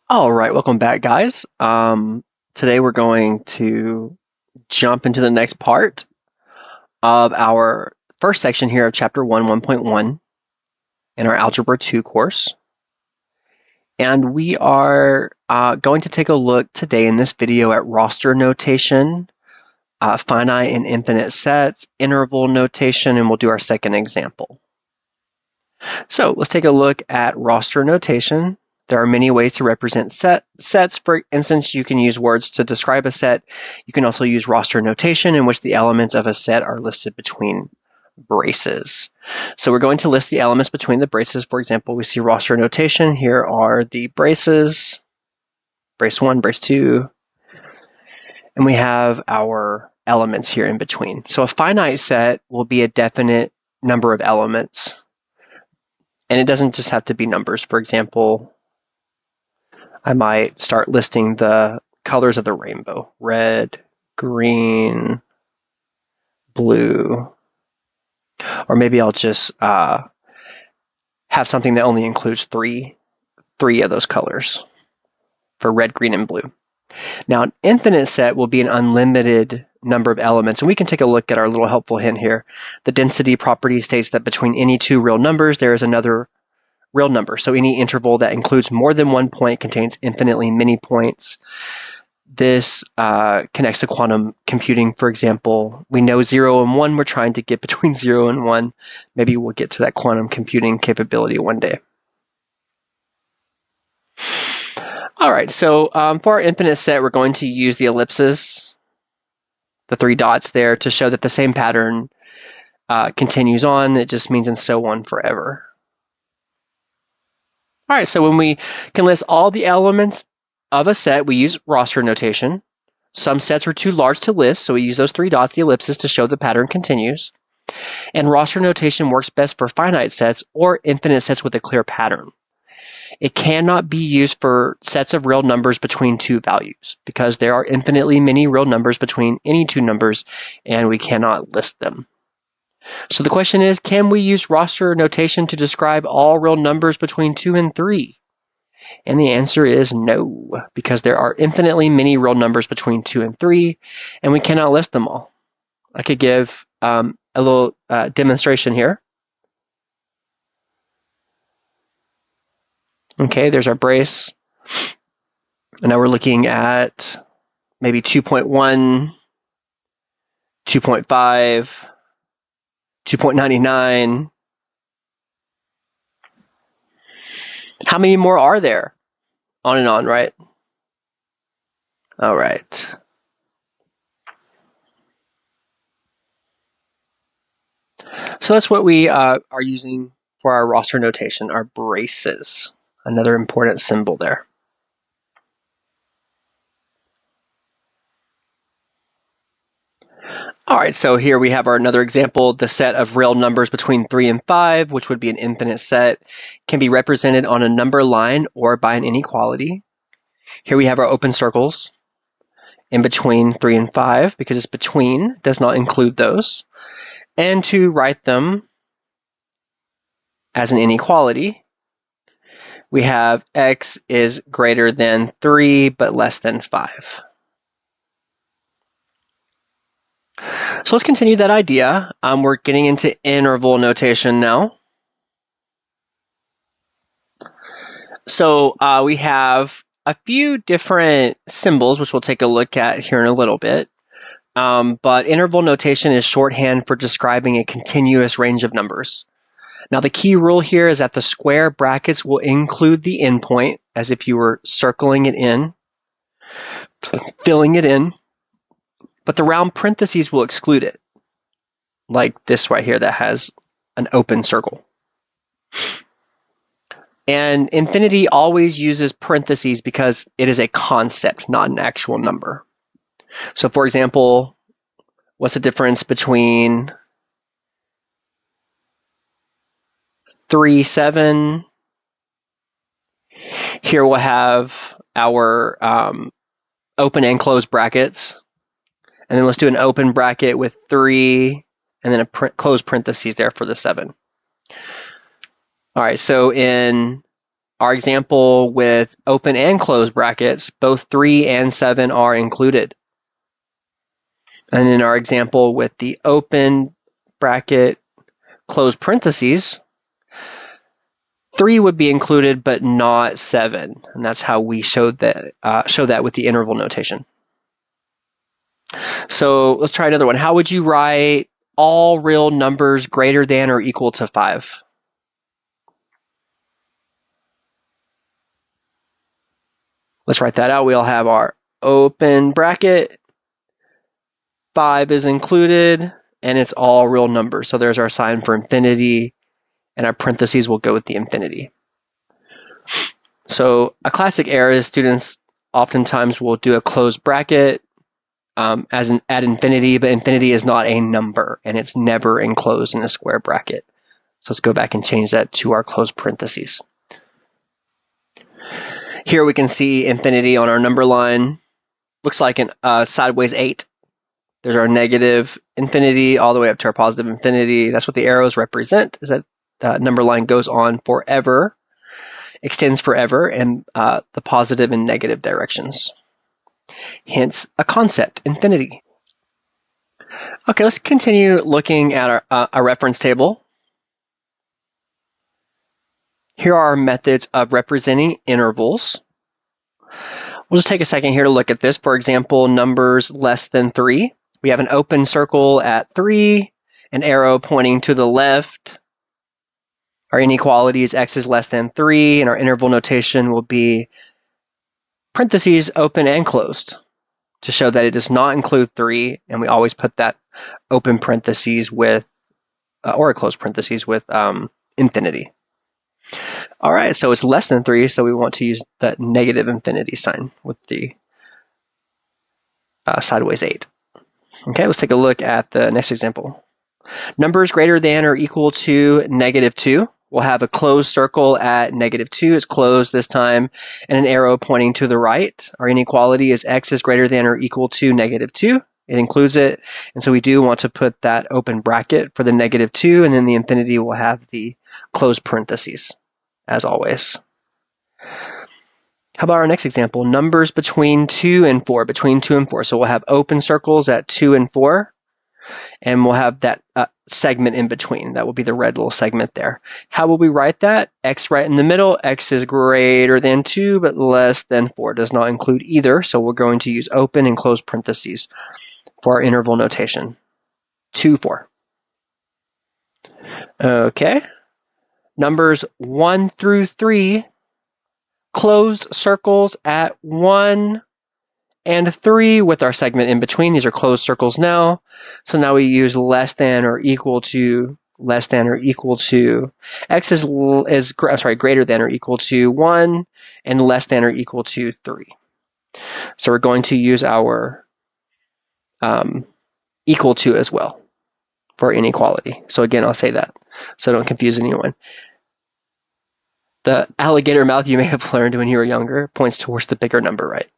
All right, welcome back, guys. Today we're going to jump into the next part of our first section here of Chapter 1, 1.1 in our Algebra 2 course. And we are going to take a look today in this video at roster notation, finite and infinite sets, interval notation, and we'll do our second example. So let's take a look at roster notation. There are many ways to represent sets. For instance, you can use words to describe a set. You can also use roster notation in which the elements of a set are listed between braces. So we're going to list the elements between the braces. For example, we see roster notation. Here are the braces, brace 1, brace 2, and we have our elements here in between. So a finite set will be a definite number of elements, and it doesn't just have to be numbers. For example, I might start listing the colors of the rainbow: red, green, blue, or maybe I'll just have something that only includes three of those colors for red, green, and blue. Now, an infinite set will be an unlimited number of elements, and we can take a look at our little helpful hint here. The density property states that between any two real numbers, there is another real number. So any interval that includes more than one point contains infinitely many points. This connects to quantum computing. For example, we know 0 and 1. We're trying to get between 0 and 1. Maybe we'll get to that quantum computing capability one day. All right, so for our infinite set, we're going to use the ellipses, the 3 dots there, to show that the same pattern continues on. It just means and so on forever. All right, so when we can list all the elements of a set, we use roster notation. Some sets are too large to list, so we use those 3 dots, the ellipses, to show the pattern continues. And roster notation works best for finite sets or infinite sets with a clear pattern. It cannot be used for sets of real numbers between 2 values because there are infinitely many real numbers between any 2 numbers, and we cannot list them. So the question is, can we use roster notation to describe all real numbers between 2 and 3? And the answer is no, because there are infinitely many real numbers between 2 and 3, and we cannot list them all. I could give a little demonstration here. Okay, there's our brace. And now we're looking at maybe 2.1, 2.5, 2.99. How many more are there? On and on, right? All right. So that's what we are using for our roster notation, our braces. Another important symbol there. All right, so here we have another example. The set of real numbers between 3 and 5, which would be an infinite set, can be represented on a number line or by an inequality. Here we have our open circles in between 3 and 5, because it's between, does not include those. And to write them as an inequality, we have x is greater than 3 but less than 5. So let's continue that idea. We're getting into interval notation now. So we have a few different symbols, which we'll take a look at here in a little bit. But interval notation is shorthand for describing a continuous range of numbers. Now, the key rule here is that the square brackets will include the endpoint, as if you were circling it in, filling it in, but the round parentheses will exclude it, like this right here that has an open circle. And infinity always uses parentheses because it is a concept, not an actual number. So, for example, what's the difference between 3, 7? Here we'll have our open and closed brackets. And then let's do an open bracket with 3 and then a closed parentheses there for the 7. All right, so in our example with open and closed brackets, both 3 and 7 are included. And in our example with the open bracket, closed parentheses, 3 would be included, but not 7. And that's how we show that with the interval notation. So let's try another one. How would you write all real numbers greater than or equal to 5? Let's write that out. We'll have our open bracket, 5 is included, and it's all real numbers. So there's our sign for infinity, and our parentheses will go with the infinity. So a classic error is students oftentimes will do a closed bracket at infinity, but infinity is not a number, and it's never enclosed in a square bracket. So let's go back and change that to our closed parentheses. Here we can see infinity on our number line. Looks like a sideways 8. There's our negative infinity all the way up to our positive infinity. That's what the arrows represent, is that number line goes on forever, extends forever, in the positive and negative directions. Hence, a concept, infinity. Okay, let's continue looking at our reference table. Here are our methods of representing intervals. We'll just take a second here to look at this. For example, numbers less than 3. We have an open circle at 3, an arrow pointing to the left. Our inequality is x is less than 3, and our interval notation will be parentheses open and closed to show that it does not include 3, and we always put that open parentheses with, or a closed parentheses with infinity. All right, so it's less than 3, so we want to use that negative infinity sign with the sideways 8. Okay, let's take a look at the next example. Numbers greater than or equal to -2. We'll have a closed circle at -2. It's closed this time, and an arrow pointing to the right. Our inequality is x is greater than or equal to -2. It includes it, and so we do want to put that open bracket for the -2, and then the infinity will have the closed parentheses, as always. How about our next example? Numbers between 2 and 4, between 2 and 4. So we'll have open circles at 2 and 4, and we'll have that segment in between. That will be the red little segment there. How will we write that? X right in the middle. X is greater than 2, but less than 4. Does not include either, so we're going to use open and closed parentheses for our interval notation. 2, 4. Okay. Numbers 1 through 3, closed circles at 1 and 3 with our segment in between. These are closed circles now. So now we use less than or equal to, x is greater than or equal to 1 and less than or equal to 3. So we're going to use our equal to as well for inequality. So again, I'll say that so don't confuse anyone. The alligator mouth you may have learned when you were younger points towards the bigger number, right?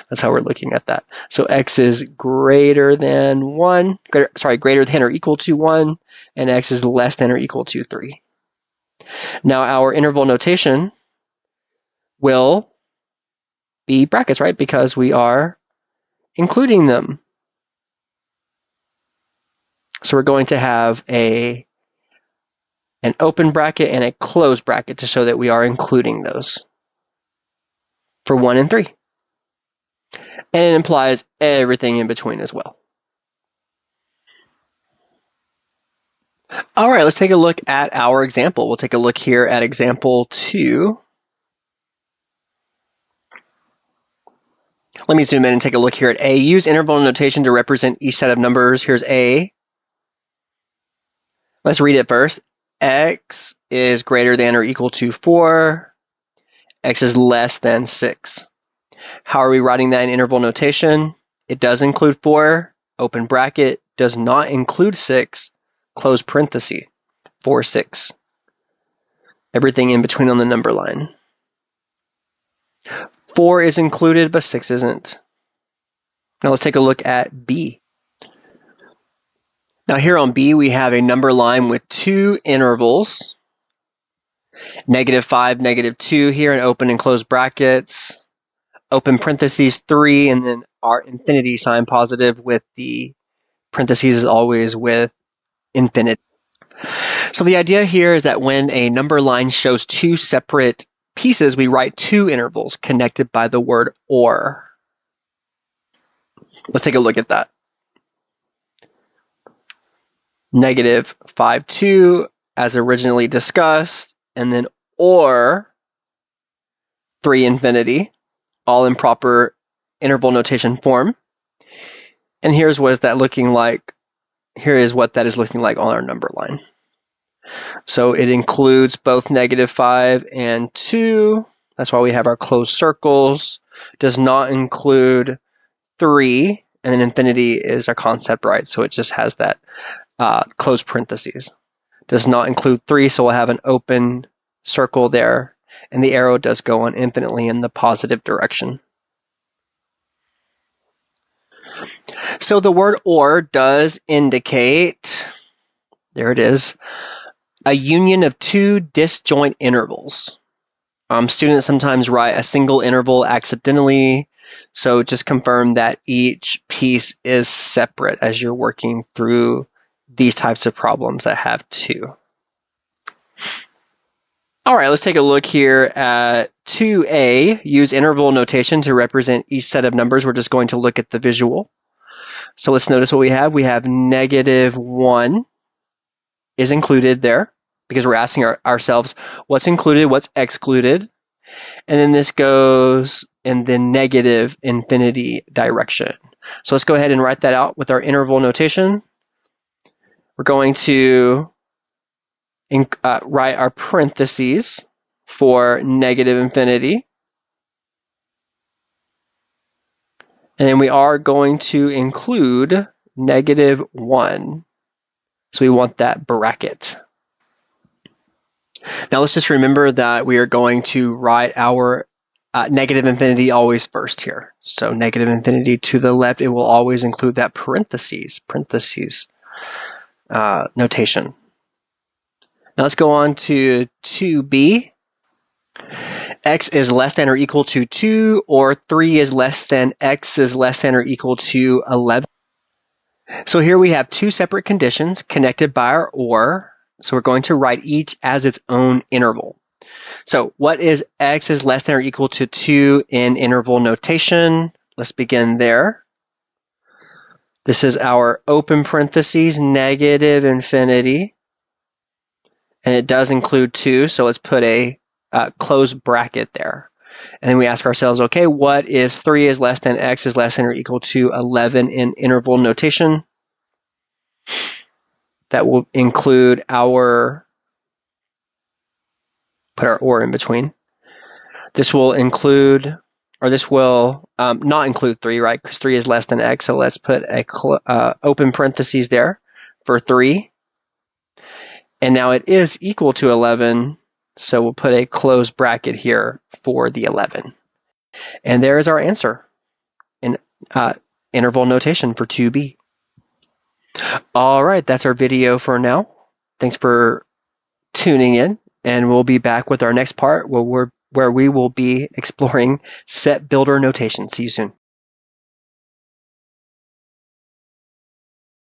That's how we're looking at that. So x is greater than or equal to 1, and x is less than or equal to 3. Now our interval notation will be brackets, right? Because we are including them. So we're going to have an open bracket and a closed bracket to show that we are including those for 1 and 3. And it implies everything in between as well. All right, let's take a look at our example. We'll take a look here at example 2. Let me zoom in and take a look here at A. Use interval notation to represent each set of numbers. Here's A. Let's read it first. X is greater than or equal to 4. X is less than 6. How are we writing that in interval notation? It does include 4, open bracket, does not include 6, close parenthesis, 4, 6. Everything in between on the number line. 4 is included, but 6 isn't. Now let's take a look at B. Now here on B, we have a number line with 2 intervals. -5, -2 here in open and closed brackets, open parentheses 3, and then our infinity sign positive with the parentheses is always with infinity. So the idea here is that when a number line shows two separate pieces, we write two intervals connected by the word or. Let's take a look at that. -5, 2, as originally discussed, and then or 3, infinity, all in proper interval notation form. And here's what that looking like. Here is what that is looking like on our number line. So it includes both -5 and 2. That's why we have our closed circles. Does not include 3, and then infinity is our concept, right? So it just has that closed parentheses. Does not include 3, so we'll have an open circle there, and the arrow does go on infinitely in the positive direction. So the word or does indicate, there it is, a union of two disjoint intervals. Students sometimes write a single interval accidentally, so just confirm that each piece is separate as you're working through these types of problems that have two. All right, let's take a look here at 2a. Use interval notation to represent each set of numbers. We're just going to look at the visual. So let's notice what we have. We have -1 is included there because we're asking ourselves what's included, what's excluded. And then this goes in the negative infinity direction. So let's go ahead and write that out with our interval notation. We're going to write our parentheses for negative infinity. And then we are going to include -1. So we want that bracket. Now let's just remember that we are going to write our negative infinity always first here. So negative infinity to the left, it will always include that parentheses notation. Now let's go on to 2b. X is less than or equal to 2, or 3 is less than x is less than or equal to 11. So here we have two separate conditions connected by our or. So we're going to write each as its own interval. So what is x is less than or equal to 2 in interval notation? Let's begin there. This is our open parentheses, negative infinity. And it does include 2, so let's put a closed bracket there. And then we ask ourselves, okay, what is 3 is less than x is less than or equal to 11 in interval notation? That will include our, put our or in between. This will include, or this will not include 3, right? Because 3 is less than x, so let's put a open parentheses there for 3. And now it is equal to 11, so we'll put a closed bracket here for the 11. And there is our answer in interval notation for 2b. All right, that's our video for now. Thanks for tuning in, and we'll be back with our next part where we will be exploring set builder notation. See you soon.